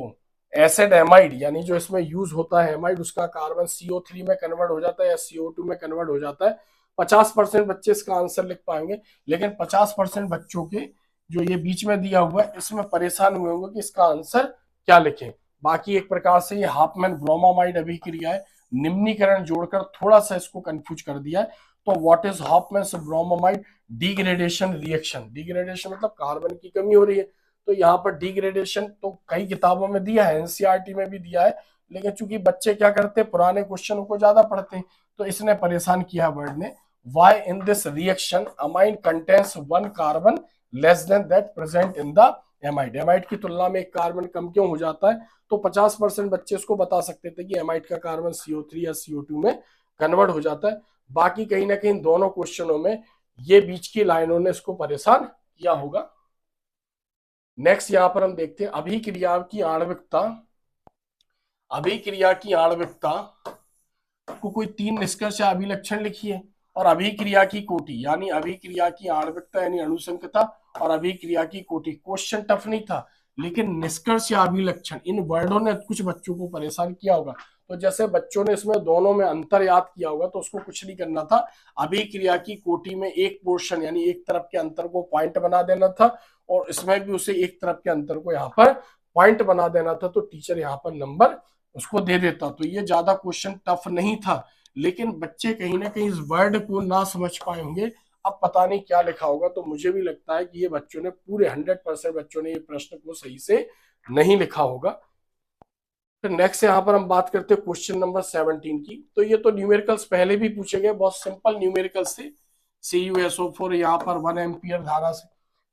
एसिड एमाइड यानी जो इसमें यूज होता है एमाइड, उसका कार्बन CO3 में कन्वर्ट हो जाता है या CO2 में कन्वर्ट हो जाता है। 50% बच्चे इसका आंसर लिख पाएंगे, लेकिन 50% बच्चों के जो ये बीच में दिया हुआ है इसमें परेशान हुए होंगे कि इसका आंसर क्या लिखें। बाकी एक प्रकार से ये हाफमैन ब्रोमामाइड अभिक्रिया है, निम्नीकरण जोड़कर थोड़ा सा इसको कंफ्यूज कर दिया है। तो what is Hofmann's bromamide degradation reaction, degradation मतलब कार्बन की कमी हो रही है, तो यहाँ पर डिग्रेडेशन तो कई किताबों में दिया है, एनसीईआरटी में भी दिया है, लेकिन चूंकि बच्चे क्या करते हैं पुराने क्वेश्चनों को ज्यादा पढ़ते हैं तो इसने परेशान किया वर्ड ने। Why in this reaction amine contains one carbon less than that present in the amide, amide की तुलना में एक कार्बन कम क्यों हो जाता है। तो 50% बच्चे इसको बता सकते थे कि एमाइड का कार्बन CO3 या CO2 में कन्वर्ट हो जाता है। बाकी कहीं ना कहीं दोनों क्वेश्चनों में ये बीच की लाइनों ने इसको परेशान किया होगा। नेक्स्ट यहां पर हम देखते हैं अभिक्रिया की आणविकता, अभिक्रिया की आणविकता को कोई 3 निष्कर्ष या अभिलक्षण लिखिए और अभिक्रिया की कोटि यानी अभिक्रिया की आणविकता यानी अणुसंख्यता और अभिक्रिया की कोटि। क्वेश्चन टफ नहीं था, लेकिन निष्कर्ष या अभिलक्षण इन वर्डों ने कुछ बच्चों को परेशान किया होगा। तो जैसे बच्चों ने इसमें दोनों में अंतर याद किया होगा तो उसको कुछ नहीं करना था, अभिक्रिया की कोटि में एक पोर्शन यानी एक तरफ के अंतर को पॉइंट बना देना था और इसमें भी उसे एक तरफ के अंतर को यहाँ पर पॉइंट बना देना था, तो टीचर यहाँ पर नंबर उसको दे देता। तो ये ज्यादा क्वेश्चन टफ नहीं था, लेकिन बच्चे कहीं ना कहीं इस वर्ड को ना समझ पाए होंगे। अब पता नहीं क्या लिखा होगा, तो मुझे भी लगता है कि ये बच्चों ने पूरे 100% बच्चों ने ये प्रश्न को सही से नहीं लिखा होगा। फिर नेक्स्ट यहाँ पर हम बात करते हैं क्वेश्चन नंबर 17 की। तो ये तो न्यूमेरिकल्स पहले भी पूछे गए, बहुत सिंपल न्यूमेरिकल्स थे। CuSO4 यहाँ पर 1 एम्पियर धारा से,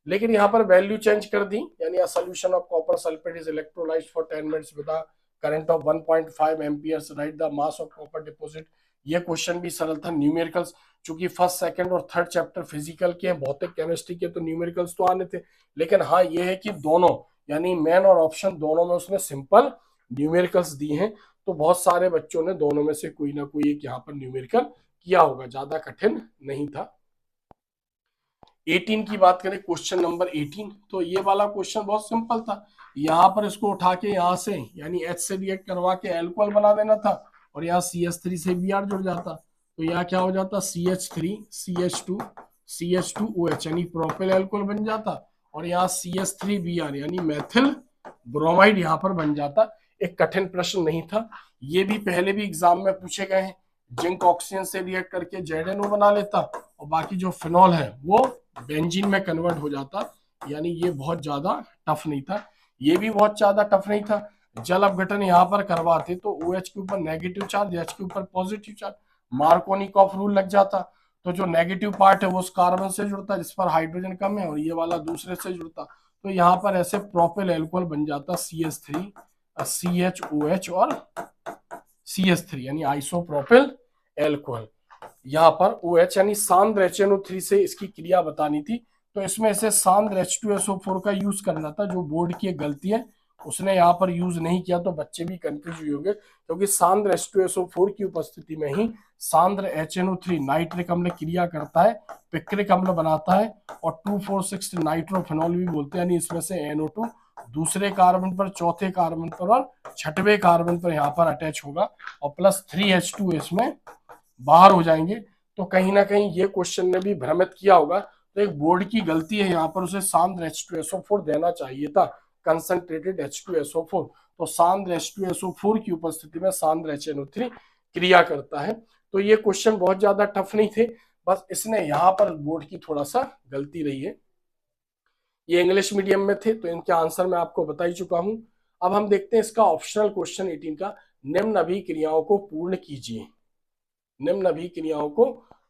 लेकिन यहाँ पर वैल्यू चेंज कर दी, यानी a solution of copper sulphate is electrolysed for 10 minutes with a current of 1.5 amperes, right the mass of copper deposit. ये क्वेश्चन भी सरल था। न्यूमेरिकल्स चूंकि फर्स्ट सेकंड और थर्ड चैप्टर फिजिकल के हैं, भौतिक केमिस्ट्री के, तो न्यूमेरिकल्स तो आने थे, लेकिन हाँ ये है कि दोनों यानी मेन और ऑप्शन दोनों में उसने सिंपल न्यूमेरिकल्स दिए हैं। तो बहुत सारे बच्चों ने दोनों में से कोई ना कोई एक यहाँ पर न्यूमेरिकल किया होगा, ज्यादा कठिन नहीं था। 18 की बात करें, क्वेश्चन नंबर 18, तो ये वाला क्वेश्चन बहुत सिंपल था। यहाँ पर इसको उठा के यहाँ से यानी H से रिएक्ट करवा के एल्कोहल बना देना था और यहाँ CH3 से Br जुड़ जाता, तो यहाँ क्या हो जाता CH3 CH2 CH2OH यानी प्रोपिल एल्कोहल बन जाता और यहाँ CH3Br यानी मेथिल ब्रोमाइड यहाँ पर बन जाता। एक कठिन प्रश्न नहीं था, ये भी पहले भी एग्जाम में पूछे गए हैं। जिंक ऑक्सीजन से रिएक्ट करके ZNO बना लेता और बाकी जो फिनॉल है वो बेंजीन में कन्वर्ट हो जाता, यानी ये बहुत ज्यादा टफ नहीं था। ये भी बहुत ज्यादा टफ नहीं था। जल अपघटन यहाँ पर करवाते तो OH के ऊपर नेगेटिव चार्ज, H के ऊपर पॉजिटिव चार्ज, मार्कोनिकॉफ रूल लग जाता, तो जो नेगेटिव पार्ट है वो उस कार्बन से जुड़ता जिस पर हाइड्रोजन कम है और ये वाला दूसरे से जुड़ता, तो यहाँ पर ऐसे प्रोपिल एल्कोहल बन जाता CH3 CHOH और CH3 यानी आइसोप्रोपिल एल्कोहल। यहाँ पर OH यानी सांद्र HNO3 से इसकी क्रिया बतानी थी, तो इसमें इसे सांद्र H2SO4 का यूज करना था। जो बोर्ड की गलती है उसने यहाँ पर यूज नहीं किया, तो बच्चे भी कंफ्यूज हुए होंगे, क्योंकि सांद्र H2SO4 की उपस्थिति में ही सांद्र HNO3 नाइट्रिक अम्ल क्रिया करता है, पिक्रिक अम्ल बनाता है और 2,4,6 नाइट्रोफिनॉल भी बोलते हैं, यानी इसमें से NO2 दूसरे कार्बन पर, चौथे कार्बन पर और छठवें कार्बन पर यहाँ पर अटैच होगा और प्लस 3H2 इसमें बाहर हो जाएंगे। तो कहीं ना कहीं ये क्वेश्चन ने भी भ्रमित किया होगा, तो एक बोर्ड की गलती है, यहाँ पर उसे सांद्र H2SO4 देना चाहिए था, कंसंट्रेटेड H2SO4। तो सांद्र H2SO4 की उपस्थिति में सांद्र HNO3 क्रिया करता है। तो ये क्वेश्चन बहुत ज्यादा टफ नहीं थे, बस इसने यहाँ पर बोर्ड की थोड़ा सा गलती रही है। ये इंग्लिश मीडियम में थे तो इनके आंसर मैं आपको बता ही चुका हूं। अब हम देखते हैं इसका ऑप्शनल क्वेश्चन 18 का, निम्न अभिक्रियाओं को पूर्ण कीजिए, निम्न अभिक्रियाओं को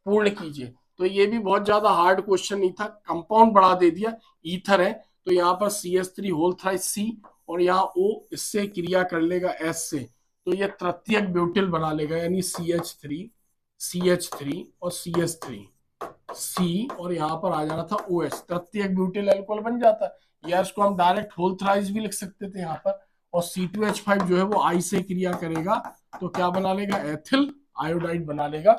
पूर्ण कीजिए। तो ये भी बहुत ज्यादा हार्ड क्वेश्चन नहीं था, कंपाउंड बढ़ा दे दिया, ईथर है तो यहाँ पर CH3 होल थ्राइस C और यहाँ O इससे क्रिया कर लेगा S से, तो ये तृतीयक ब्यूटिल बना लेगा, यानी CH3 और CH3 C और यहाँ पर आ जाना था OH, तृतीयक ब्यूटिल एल्कोहल बन जाता है। या इसको हम डायरेक्ट होल थ्राइस भी लिख सकते थे यहाँ पर, और C2H5 जो है वो I से क्रिया करेगा तो क्या बना लेगा, एथिल आयोडाइड बना लेगा।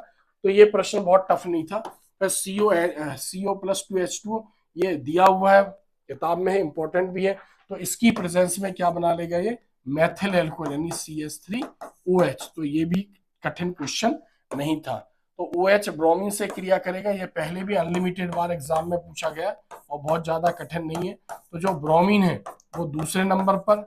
तो ये प्रश्न बहुत टफ नहीं था। फिर CO+2H2 ये दिया हुआ है, किताब में है, इंपॉर्टेंट भी है, तो इसकी प्रेजेंस में क्या बना लेगा, ये मैथिल एल्कोहल यानी CH3OH। तो ये भी कठिन क्वेश्चन नहीं था। तो OH ब्रोमीन से क्रिया करेगा, ये पहले भी अनलिमिटेड बार एग्जाम में पूछा गया और बहुत ज्यादा कठिन नहीं है। तो जो ब्रोमीन है वो दूसरे नंबर पर,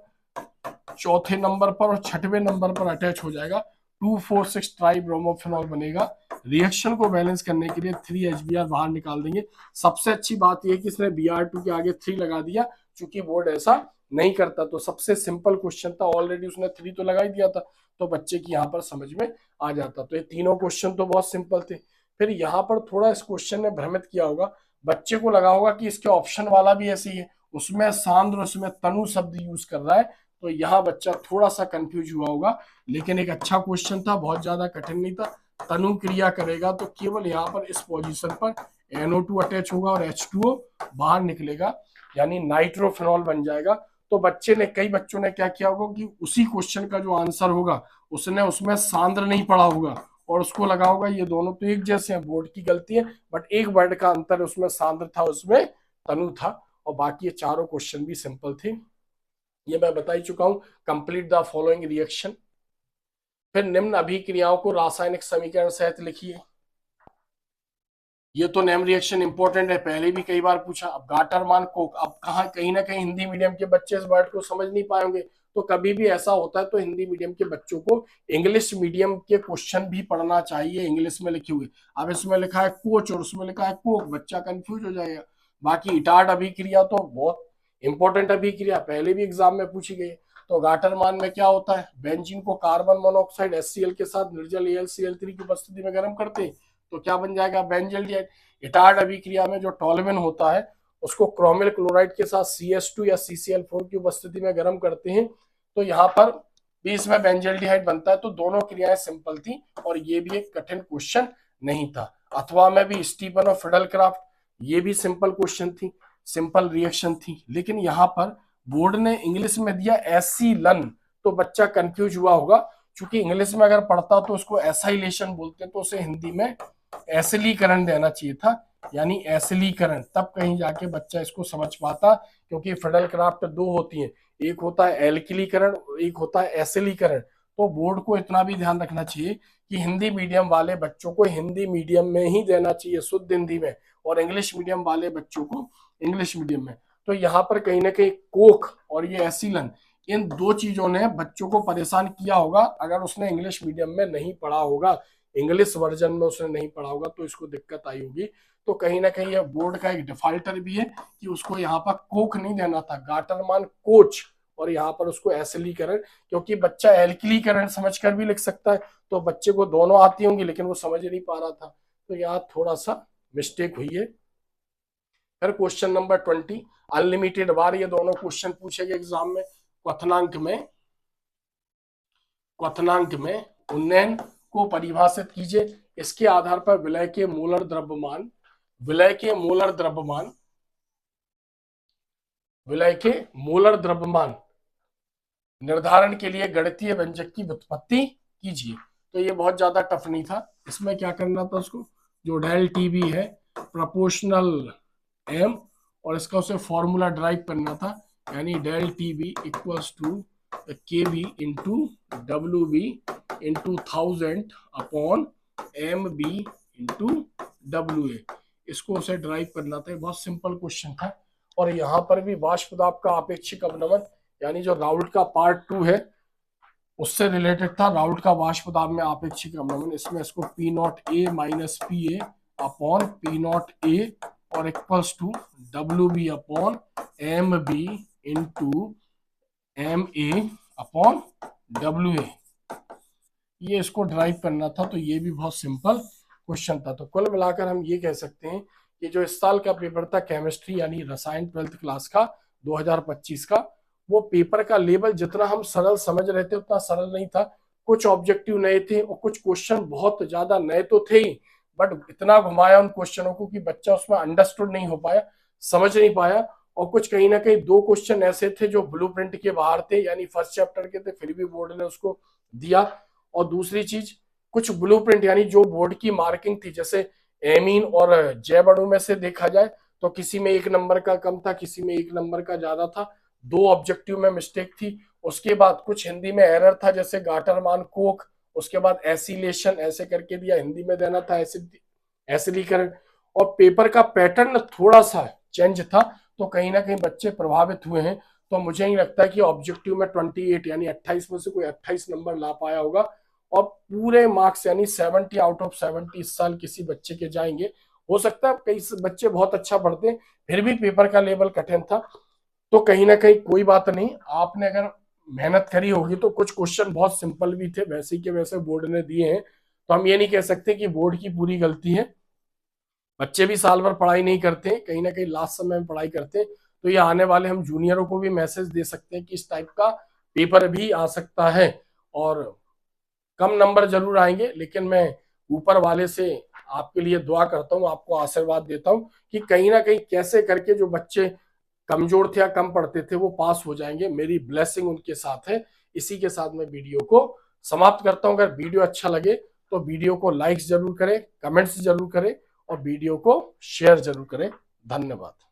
चौथे नंबर पर और छठवें नंबर पर अटैच हो जाएगा, 2,4,6 ट्राई ब्रोमोफेनॉल बनेगा। रिएक्शन को बैलेंस करने के लिए 3 HBr बाहर निकाल देंगे। सबसे अच्छी बात यह कि इसने Br2 के आगे 3 लगा दिया, क्योंकि बोर्ड ऐसा नहीं करता। तो सबसे सिंपल क्वेश्चन था, ऑलरेडी उसने 3 तो लगा ही दिया था, तो बच्चे की यहाँ पर समझ में आ जाता। तो ये तीनों क्वेश्चन तो बहुत सिंपल थे। फिर यहाँ पर थोड़ा इस क्वेश्चन ने भ्रमित किया होगा, बच्चे को लगा होगा कि इसके ऑप्शन वाला भी ऐसे ही है, उसमें सांद्र उसमें तनु शब्द यूज कर रहा है, तो यहाँ बच्चा थोड़ा सा कंफ्यूज हुआ होगा। लेकिन एक अच्छा क्वेश्चन था, बहुत ज्यादा कठिन नहीं था। तनु क्रिया करेगा तो केवल यहाँ पर इस पोजीशन पर NO2 अटैच होगा और H2O बाहर निकलेगा, यानी नाइट्रोफेनॉल बन जाएगा। तो बच्चे ने, कई बच्चों ने क्या किया होगा कि उसी क्वेश्चन का जो आंसर होगा उसने उसमें सांद्र नहीं पढ़ा होगा और उसको लगा होगा ये दोनों तो एक जैसे हैं, बोर्ड की गलती है, बट एक वर्ड का अंतर, उसमें सांद्र था उसमें तनु था। और बाकी ये चारों क्वेश्चन भी सिंपल थे, ये मैं बता ही चुका हूं। Complete the following reaction. फिर निम्न अभिक्रियाओं को रासायनिक समीकरण सहित लिखिए। ये तो नेम रिएक्शन इंपॉर्टेंट है, पहले भी कई बार पूछा। अब गाटरमान कोक, अब कहीं ना कहीं हिंदी मीडियम के बच्चे इस वर्ड को समझ नहीं पाएंगे, तो कभी भी ऐसा होता है तो हिंदी मीडियम के बच्चों को इंग्लिश मीडियम के क्वेश्चन भी पढ़ना चाहिए इंग्लिश में लिखे हुए। अब इसमें लिखा है कोच और उसमें लिखा है कोक, बच्चा कंफ्यूज हो जाएगा। बाकी इटार्ड अभिक्रिया तो बहुत इंपॉर्टेंट अभिक्रिया, पहले भी एग्जाम में पूछी गई। तो गाटरमान में क्या होता है, बेंजीन को कार्बन मोनोऑक्साइड HCl के साथ निर्जल AlCl3 की उपस्थिति में गर्म करते हैं, तो क्या बन जाएगा, बेंजल्डिहाइड। इटार्ड अभिक्रिया में जो टॉल्यूमेन होता है उसको क्रोमिल क्लोराइड के साथ CH2 या CCl4 की उपस्थिति में गर्म करते हैं, तो यहाँ पर भी इसमें बेंजल्डिहाइड बनता है। तो दोनों क्रियाएं सिंपल थी और ये भी एक कठिन क्वेश्चन नहीं था। अथवा में भी स्टीफन और फिडेलक्राफ्ट, ये भी सिंपल क्वेश्चन थी, सिंपल रिएक्शन थी। लेकिन यहाँ पर बोर्ड ने इंग्लिश में दिया एसिलन, तो बच्चा कंफ्यूज हुआ होगा, क्योंकि इंग्लिश में अगर पढ़ता तो उसको एसाइलेशन बोलते हैं, तो उसे हिंदी में एसिलीकरण देना चाहिए था, यानी एसिलीकरण, तब कहीं जाके बच्चा इसको समझ पाता। क्योंकि फिडेलक्राफ्ट दो होती है, एक होता है एल्किलीकरण, एक होता है एसिलीकरण। तो बोर्ड को इतना भी ध्यान रखना चाहिए कि हिंदी मीडियम वाले बच्चों को हिंदी मीडियम में ही देना चाहिए, शुद्ध हिंदी में, और इंग्लिश मीडियम वाले बच्चों को इंग्लिश मीडियम में। तो यहाँ पर कहीं ना कहीं कोक और ये एसिलन, इन दो चीजों ने बच्चों को परेशान किया होगा। अगर उसने इंग्लिश मीडियम में नहीं पढ़ा होगा, इंग्लिश वर्जन में उसने नहीं पढ़ा होगा, तो इसको दिक्कत आई होगी। तो कहीं ना कहीं यह बोर्ड का एक डिफॉल्टर भी है कि उसको यहाँ पर कोक नहीं देना था, गाटरमान कोच, और यहाँ पर उसको एसिलीकरण, क्योंकि बच्चा एल्किलीकरण समझकर भी लिख सकता है, तो बच्चे को दोनों आती होंगी लेकिन वो समझ नहीं पा रहा था, तो यहाँ थोड़ा सा मिस्टेक हुई है। फिर क्वेश्चन नंबर 20, अनलिमिटेड बार ये दोनों क्वेश्चन पूछे गए एग्जाम में। क्वथनांक में उन्नयन को परिभाषित कीजिए। इसके आधार पर विलय के मोलर द्रव्यमान निर्धारण के लिए गणितीय व्यंजक की व्युत्पत्ति कीजिए। तो ये बहुत ज्यादा टफ नहीं था। इसमें क्या करना था, उसको जो डेल TB है प्रोपोर्शनल M, और इसका उसे फॉर्मूला ड्राइव करना था, यानी del TB equals to KB into WB into 1000 upon MB into WA, इसको उसे ड्राइव करना था। बहुत सिंपल क्वेश्चन था। और यहाँ पर भी वाष्प दाब का आपेक्षिक अवनमन, यानी जो राउल्ट का पार्ट 2 है उससे रिलेटेड था, राउल्ट का वाष्प दाब में आपेक्षिक अवनमन। इसमें इसको P0A minus PA upon P0A और equals to WB upon MB into MA upon WA, ये इसको ड्राइव करना था। तो ये भी बहुत सिंपल क्वेश्चन था। तो कुल मिलाकर हम ये कह सकते हैं कि जो इस साल का पेपर था केमिस्ट्री यानी रसायन 12th क्लास का 2025 का, वो पेपर का लेवल जितना हम सरल समझ रहे थे उतना सरल नहीं था। कुछ ऑब्जेक्टिव नए थे और कुछ क्वेश्चन बहुत ज्यादा नए तो थे ही, बट इतना घुमाया उन क्वेश्चनों को कि बच्चा उसमें अंडरस्टूड नहीं हो पाया, समझ नहीं पाया। और कुछ कहीं ना कहीं 2 क्वेश्चन ऐसे थे जो ब्लूप्रिंट के बाहर थे, यानी फर्स्ट चैप्टर के थे, फिर भी बोर्ड ने उसको दिया। और दूसरी चीज, कुछ ब्लूप्रिंट यानी जो बोर्ड की मार्किंग थी, जैसे एमीन और जैव अणु में से देखा जाए तो किसी में 1 नंबर का कम था, किसी में 1 नंबर का ज्यादा था। 2 ऑब्जेक्टिव में मिस्टेक थी उसके बाद कुछ हिंदी में एरर था, जैसे गाटरमान कोक, उसके बाद एसिलेशन ऐसे करके दिया, हिंदी में देना था एसिडीकरण। और पेपर का पैटर्न थोड़ा सा चेंज था, तो कहीं ना कहीं बच्चे प्रभावित हुए हैं। तो मुझे नहीं लगता कि ऑब्जेक्टिव में 28 यानी 28 में से कोई 28 नंबर ला पाया होगा। और पूरे मार्क्स यानी 70 आउट ऑफ 70 इस साल किसी बच्चे के जाएंगे। हो सकता है कई बच्चे बहुत अच्छा पढ़ते हैं, फिर भी पेपर का लेवल कठिन था। तो कहीं ना कहीं कोई बात नहीं, आपने अगर मेहनत करी होगी तो कुछ क्वेश्चन बहुत सिंपल भी थे, वैसे ही के वैसे बोर्ड ने दिए हैं। तो हम ये नहीं कह सकते कि बोर्ड की पूरी गलती है। बच्चे भी साल भर पढ़ाई नहीं करते, कहीं ना कहीं लास्ट समय में पढ़ाई करते। तो ये आने वाले हम जूनियरों को भी मैसेज दे सकते हैं कि इस टाइप का पेपर भी आ सकता है, और कम नंबर जरूर आएंगे, लेकिन मैं ऊपर वाले से आपके लिए दुआ करता हूँ, आपको आशीर्वाद देता हूँ कि कहीं ना कहीं कैसे करके जो बच्चे कमजोर थे या कम पढ़ते थे वो पास हो जाएंगे। मेरी ब्लेसिंग उनके साथ है। इसी के साथ मैं वीडियो को समाप्त करता हूं। अगर वीडियो अच्छा लगे तो वीडियो को लाइक्स जरूर करें, कमेंट्स जरूर करें और वीडियो को शेयर जरूर करें। धन्यवाद।